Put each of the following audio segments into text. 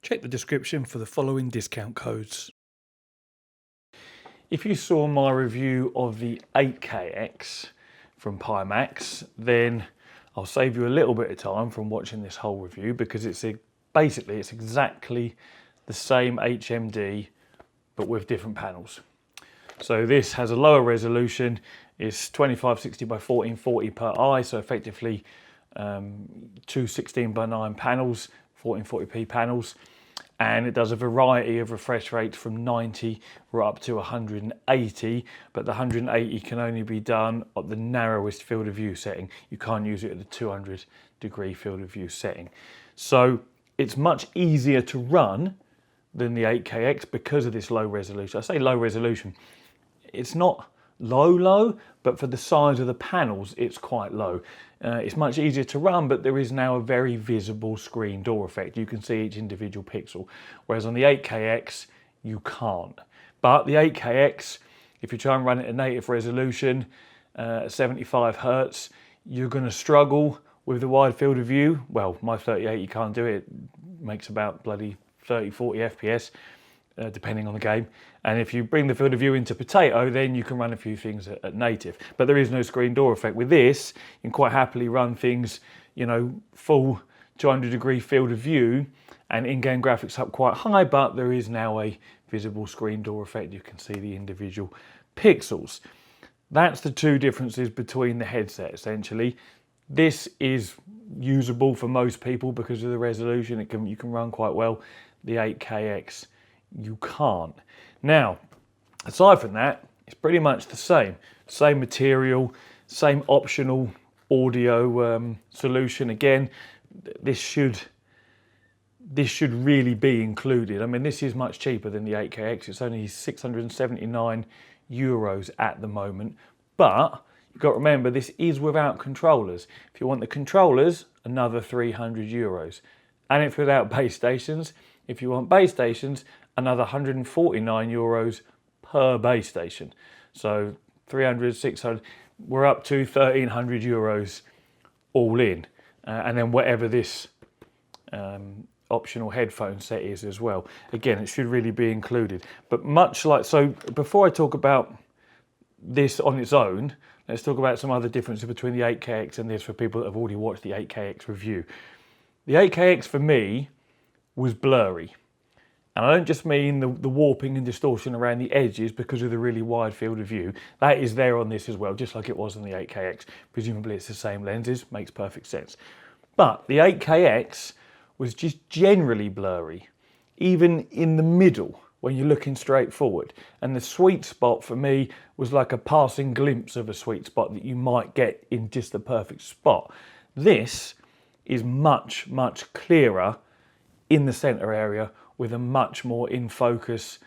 Check the description for the following discount codes. If you saw my review of the 8KX from Pimax, then I'll save you a little bit of time from watching this whole review, because basically it's exactly the same HMD but with different panels. So this has a lower resolution, it's 2560 by 1440 per eye, so effectively two 16:9 panels, 1440p panels, and it does a variety of refresh rates from 90 right up to 180, but the 180 can only be done at the narrowest field of view setting. You can't use it at the 200-degree field of view setting. So it's much easier to run than the 8KX because of this low resolution. I say low resolution, it's not low, but for the size of the panels, it's quite low. It's much easier to run, but there is now a very visible screen door effect. You can see each individual pixel, whereas on the 8KX, you can't. But the 8KX, if you try and run it at native resolution, 75 Hertz, you're going to struggle with the wide field of view. Well, my 38, you can't do it. It makes about bloody 30, 40 FPS. Depending on the game, and if you bring the field of view into potato, then you can run a few things at native, but there is no screen door effect. With this, you can quite happily run things, you know, full 200-degree field of view and in-game graphics up quite high, but there is now a visible screen door effect. You can see the individual pixels. That's the two differences between the headset, essentially. This is usable for most people because of the resolution. You can run quite well. The 8KX, you can't. Now, aside from that, it's pretty much the same material, same optional audio solution. Again, this should really be included. I mean, this is much cheaper than the 8KX. It's only 679 euros at the moment, but you've got to remember, this is without controllers. If you want the controllers, another 300 euros, and it's without base stations. If you want base stations, another 149 euros per base station. So 300, 600, we're up to 1,300 euros all in. And then whatever this optional headphone set is as well. Again, it should really be included. But much like, so before I talk about this on its own, let's talk about some other differences between the 8KX and this for people that have already watched the 8KX review. The 8KX for me was blurry. And I don't just mean the warping and distortion around the edges because of the really wide field of view. That is there on this as well, just like it was on the 8KX. Presumably it's the same lenses, makes perfect sense. But the 8KX was just generally blurry, even in the middle when you're looking straight forward. And the sweet spot for me was like a passing glimpse of a sweet spot that you might get in just the perfect spot. This is much, much clearer in the center area, with a much more in focus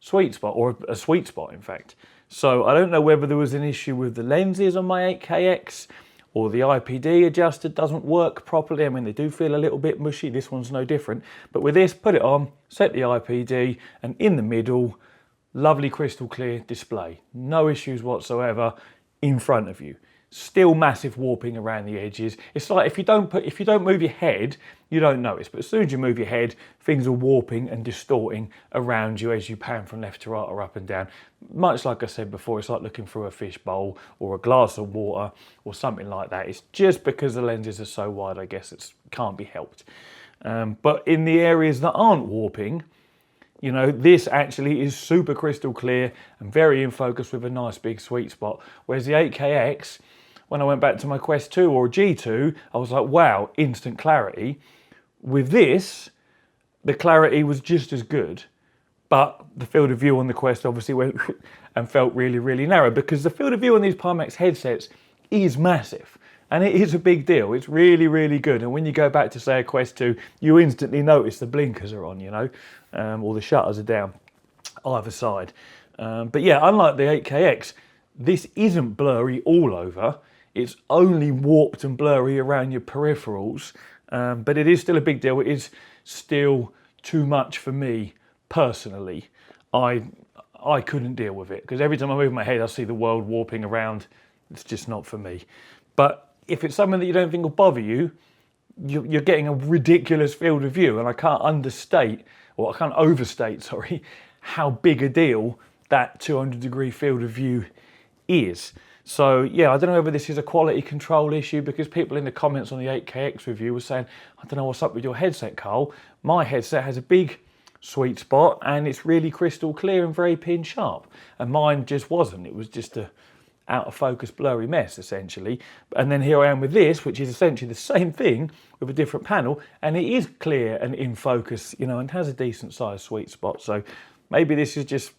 sweet spot, or a sweet spot in fact. So I don't know whether there was an issue with the lenses on my 8KX or the IPD adjuster doesn't work properly. I mean, they do feel a little bit mushy. This one's no different. But with this, put it on, set the IPD, and in the middle, lovely crystal clear display. No issues whatsoever in front of you. Still massive warping around the edges. It's like if you don't move your head, you don't notice. But as soon as you move your head, things are warping and distorting around you as you pan from left to right or up and down. Much like I said before, it's like looking through a fish bowl or a glass of water or something like that. It's just because the lenses are so wide, I guess it can't be helped. But in the areas that aren't warping, you know, this actually is super crystal clear and very in focus with a nice big sweet spot. Whereas the 8KX, when I went back to my Quest 2 or G2, I was like, wow, instant clarity. With this, the clarity was just as good, but the field of view on the Quest obviously went and felt really, really narrow, because the field of view on these Pimax headsets is massive. And it is a big deal. It's really, really good. And when you go back to, say, a Quest 2, you instantly notice the blinkers are on, you know, or the shutters are down either side. But yeah, unlike the 8KX, this isn't blurry all over. It's only warped and blurry around your peripherals. But it is still a big deal. It is still too much for me personally. I couldn't deal with it, because every time I move my head, I see the world warping around. It's just not for me. But if it's something that you don't think will bother you, you're getting a ridiculous field of view, and I can't overstate, sorry, how big a deal that 200-degree field of view is. So yeah, I don't know whether this is a quality control issue, because people in the comments on the 8KX review were saying, I don't know what's up with your headset, Carl. My headset has a big sweet spot and it's really crystal clear and very pin sharp, and mine just wasn't. It was just a out of focus blurry mess essentially. And then here I am with this, which is essentially the same thing with a different panel, and it is clear and in focus, you know, and has a decent sized sweet spot. So maybe this is just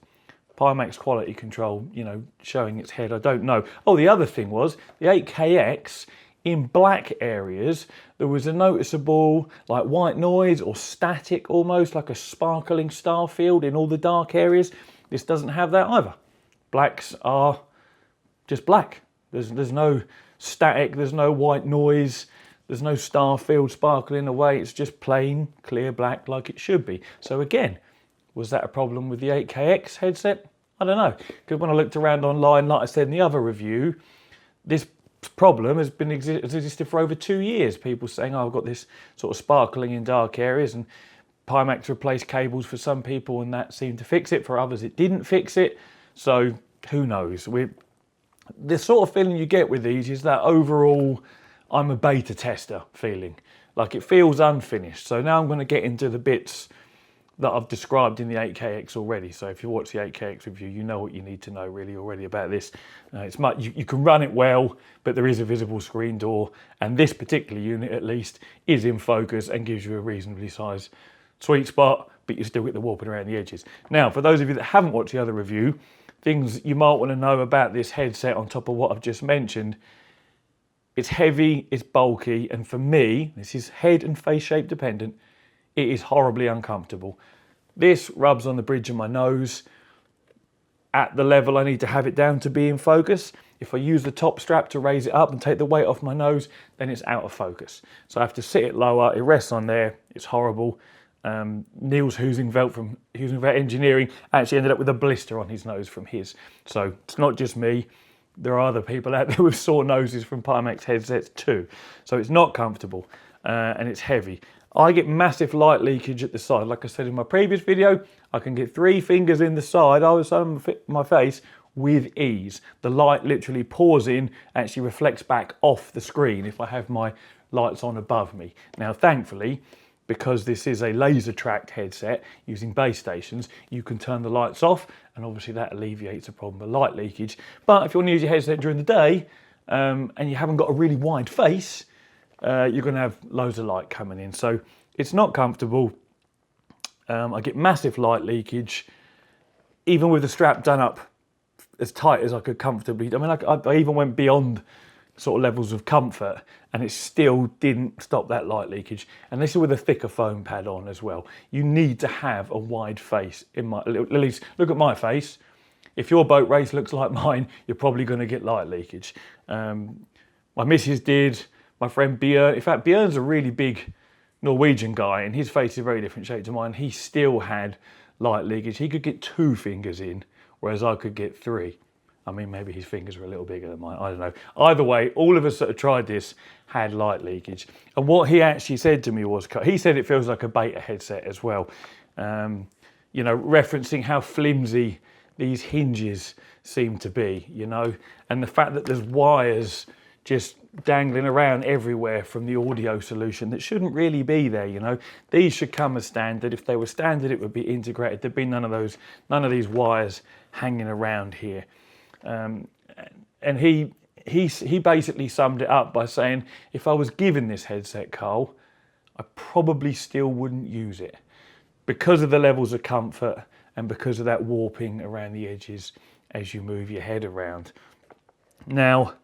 Pimax quality control, you know, showing its head. I don't know. Oh, the other thing was the 8KX, in black areas there was a noticeable like white noise or static, almost like a sparkling star field in all the dark areas. This doesn't have that either. Blacks are just black. There's no static, there's no white noise, there's no star field sparkling away. It's just plain clear black like it should be. So again, was that a problem with the 8KX headset? I don't know, because when I looked around online, like I said in the other review, this problem has been existed for over 2 years. People saying, oh, I've got this sort of sparkling in dark areas, and Pimax replaced cables for some people and that seemed to fix it. For others it didn't fix it. So who knows? The sort of feeling you get with these is that overall I'm a beta tester feeling. Like it feels unfinished. So now I'm going to get into the bits that I've described in the 8KX already. So if you watch the 8KX review, you know what you need to know really already about this. It's much, you can run it well, but there is a visible screen door, and this particular unit at least is in focus and gives you a reasonably sized sweet spot, but you still get the warping around the edges. Now, for those of you that haven't watched the other review, things you might want to know about this headset on top of what I've just mentioned. It's heavy, it's bulky, and for me, this is head and face shape dependent, it is horribly uncomfortable. This rubs on the bridge of my nose at the level I need to have it down to be in focus. If I use the top strap to raise it up and take the weight off my nose, then it's out of focus. So I have to sit it lower, it rests on there, it's horrible. Neil's Husingveld from Husingveld Engineering actually ended up with a blister on his nose from his. So it's not just me. There are other people out there with sore noses from Pimax headsets too. So it's not comfortable and it's heavy. I get massive light leakage at the side. Like I said in my previous video, I can get 3 fingers in the side, on my face, with ease. The light literally pours in, actually reflects back off the screen if I have my lights on above me. Now, thankfully, because this is a laser tracked headset using base stations, you can turn the lights off, and obviously that alleviates the problem of light leakage. But if you want to use your headset during the day and you haven't got a really wide face, you're going to have loads of light coming in. So it's not comfortable. I get massive light leakage, even with the strap done up as tight as I could comfortably. I mean, I even went beyond sort of levels of comfort, and it still didn't stop that light leakage. And this is with a thicker foam pad on as well. You need to have a wide face. At least look at my face. If your boat race looks like mine, you're probably going to get light leakage. My missus did. My friend Björn, in fact, Björn's a really big Norwegian guy, and his face is a very different shape to mine. He still had light leakage. He could get 2 fingers in, whereas I could get 3. I mean, maybe his fingers were a little bigger than mine. I don't know. Either way, all of us that have tried this had light leakage. And what he actually said to me was, he said it feels like a beta headset as well. You know, referencing how flimsy these hinges seem to be, you know, and the fact that there's wires just dangling around everywhere from the audio solution that shouldn't really be there, you know. These should come as standard. If they were standard, it would be integrated. There'd be none of these wires hanging around here. And he basically summed it up by saying, if I was given this headset, Carl, I probably still wouldn't use it because of the levels of comfort and because of that warping around the edges as you move your head around. Now,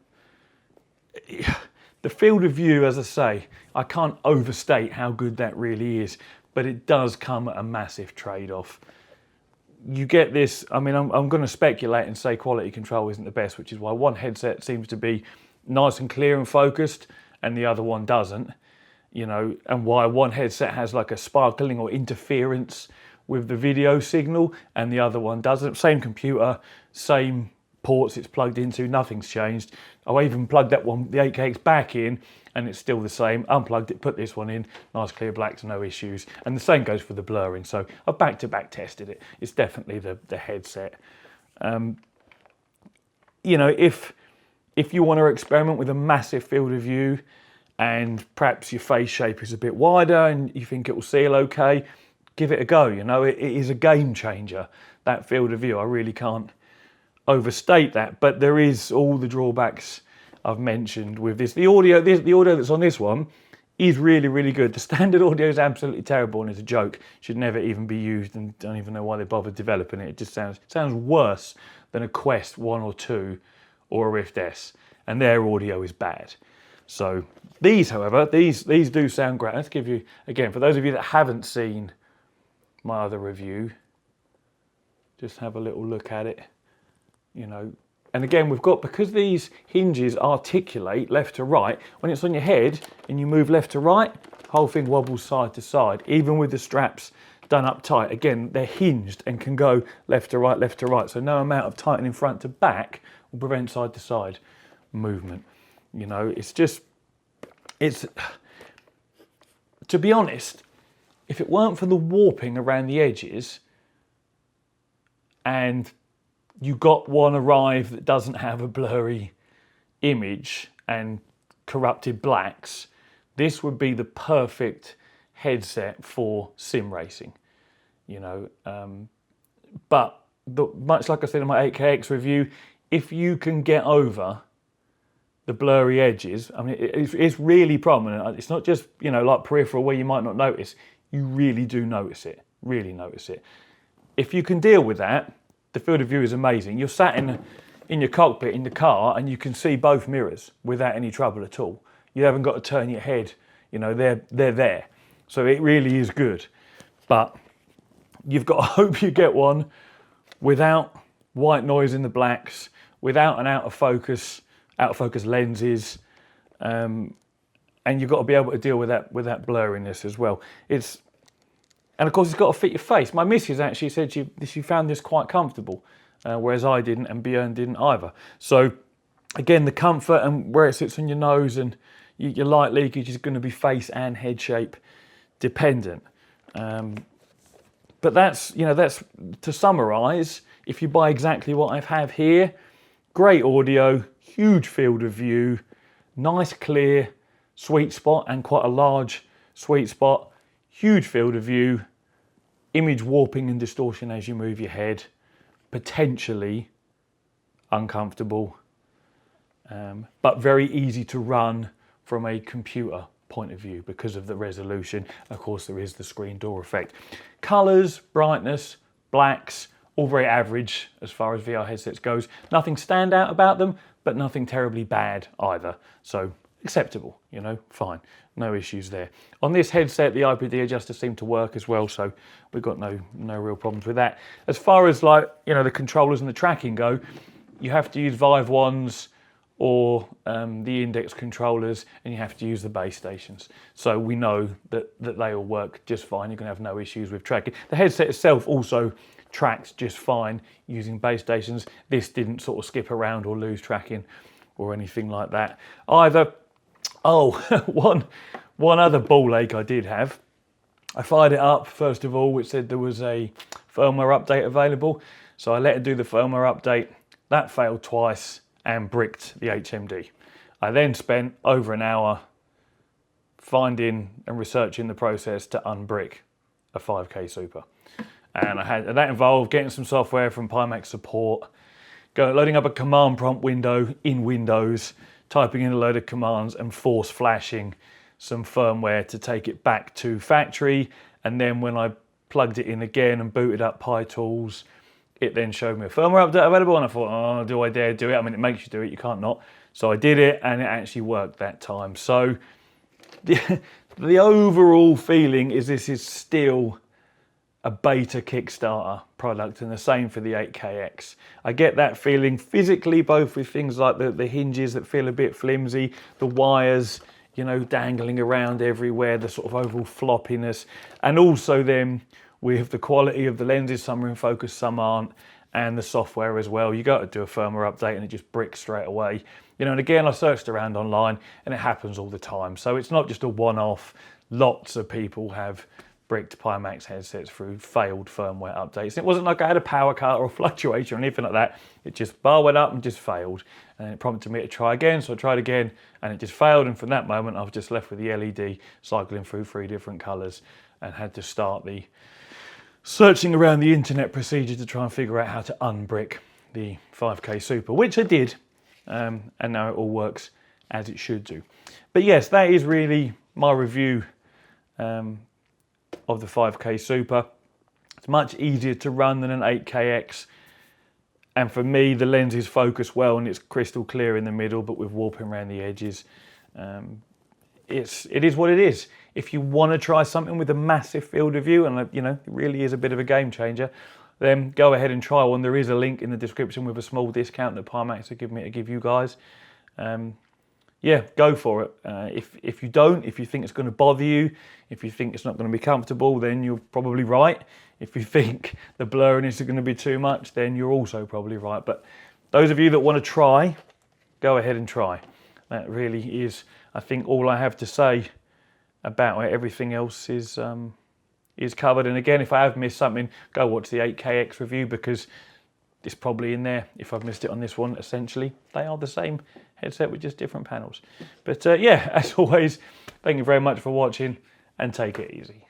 the field of view, as I say, I can't overstate how good that really is, but it does come at a massive trade-off. You get this, I mean, I'm going to speculate and say quality control isn't the best, which is why one headset seems to be nice and clear and focused and the other one doesn't, you know, and why one headset has like a sparkling or interference with the video signal and the other one doesn't. Same computer, same ports it's plugged into, nothing's changed. I even plugged that one, the 8KX, back in, and it's still the same. Unplugged it, put this one in, nice clear blacks, no issues. And the same goes for the blurring. So I've back-to-back tested it. It's definitely the headset. You know, if you want to experiment with a massive field of view and perhaps your face shape is a bit wider and you think it will seal okay, give it a go. You know, it is a game changer, that field of view. I really can't overstate that, but there is all the drawbacks I've mentioned with this. The audio that's on this one is really, really good. The standard audio is absolutely terrible and is a joke. Should never even be used, and don't even know why they bothered developing it. It just sounds worse than a Quest 1 or 2 or a Rift S, and their audio is bad. So these, however, these do sound great. Let's give you, again, for those of you that haven't seen my other review, just have a little look at it, you know. And again, we've got, because these hinges articulate left to right, when it's on your head and you move left to right, the whole thing wobbles side to side, even with the straps done up tight. Again, they're hinged and can go left to right, left to right. So no amount of tightening front to back will prevent side to side movement. You know, it's, to be honest, if it weren't for the warping around the edges and you got one arrive that doesn't have a blurry image and corrupted blacks, this would be the perfect headset for sim racing, you know. But much like I said in my 8KX review, if you can get over the blurry edges, I mean, it's really prominent. It's not just, you know, like peripheral where you might not notice. You really do notice it, really notice it. If you can deal with that, the field of view is amazing. You're sat in your cockpit in the car and you can see both mirrors without any trouble at all. You haven't got to turn your head, you know, they're there. So it really is good. But you've got to hope you get one without white noise in the blacks, without an out of focus lenses, and you've got to be able to deal with that blurriness as well. And of course, it's got to fit your face. My missus actually said she found this quite comfortable, whereas I didn't, and Björn didn't either. So again, the comfort and where it sits on your nose and your light leakage is going to be face and head shape dependent. But that's to summarise. If you buy exactly what I have here, great audio, huge field of view, nice clear sweet spot and quite a large sweet spot, huge field of view, image warping and distortion as you move your head, potentially uncomfortable, but very easy to run from a computer point of view because of the resolution. Of course, there is the screen door effect. Colours, brightness, blacks, all very average as far as VR headsets goes. Nothing stand out about them, but nothing terribly bad either. So acceptable, you know, fine. No issues there. On this headset, the IPD adjuster seemed to work as well, so we've got no real problems with that. As far as, like, you know, the controllers and the tracking go, you have to use Vive ones or the index controllers, and you have to use the base stations. So we know that they all work just fine. You're going to have no issues with tracking. The headset itself also tracks just fine using base stations. This didn't sort of skip around or lose tracking or anything like that either. Oh, one other ball ache I did have. I fired it up. First of all, it said there was a firmware update available. So I let it do the firmware update. That failed twice and bricked the HMD. I then spent over an hour finding and researching the process to unbrick a 5K Super. And that involved getting some software from Pimax support, loading up a command prompt window in Windows, typing in a load of commands and force flashing some firmware to take it back to factory. And then when I plugged it in again and booted up PyTools, it then showed me a firmware update available, and I thought, oh, do I dare do it? I mean, it makes you do it, you can't not. So I did it, and it actually worked that time. So the overall feeling is this is still a beta Kickstarter product, and the same for the 8KX. I get that feeling physically, both with things like the hinges that feel a bit flimsy, the wires, you know, dangling around everywhere, the sort of overall floppiness, and also then with the quality of the lenses. Some are in focus, some aren't, and the software as well. You got to do a firmware update and it just bricks straight away. You know, and again, I searched around online and it happens all the time. So it's not just a one-off. Lots of people have bricked Pimax headsets through failed firmware updates. It wasn't like I had a power cut or a fluctuation or anything like that. It just bar went up and just failed. And it prompted me to try again. So I tried again and it just failed. And from that moment, I was just left with the LED cycling through 3 different colors and had to start the searching around the internet procedure to try and figure out how to unbrick the 5K Super, which I did. And now it all works as it should do. But yes, that is really my review of the 5K Super. It's much easier to run than an 8KX. And for me, the lenses focus well and it's crystal clear in the middle, but with warping around the edges. It is what it is. If you want to try something with a massive field of view, and you know, it really is a bit of a game changer, then go ahead and try one. There is a link in the description with a small discount that Pimax have given me to give you guys. Yeah, go for it. If you don't, if you think it's going to bother you, if you think it's not going to be comfortable, then you're probably right. If you think the blurriness is going to be too much, then you're also probably right. But those of you that want to try, go ahead and try. That really is, I think, all I have to say about it. Everything else is covered. And again, if I have missed something, go watch the 8KX review because it's probably in there. If I've missed it on this one, essentially, they are the same headset with just different panels. But yeah, as always, thank you very much for watching and take it easy.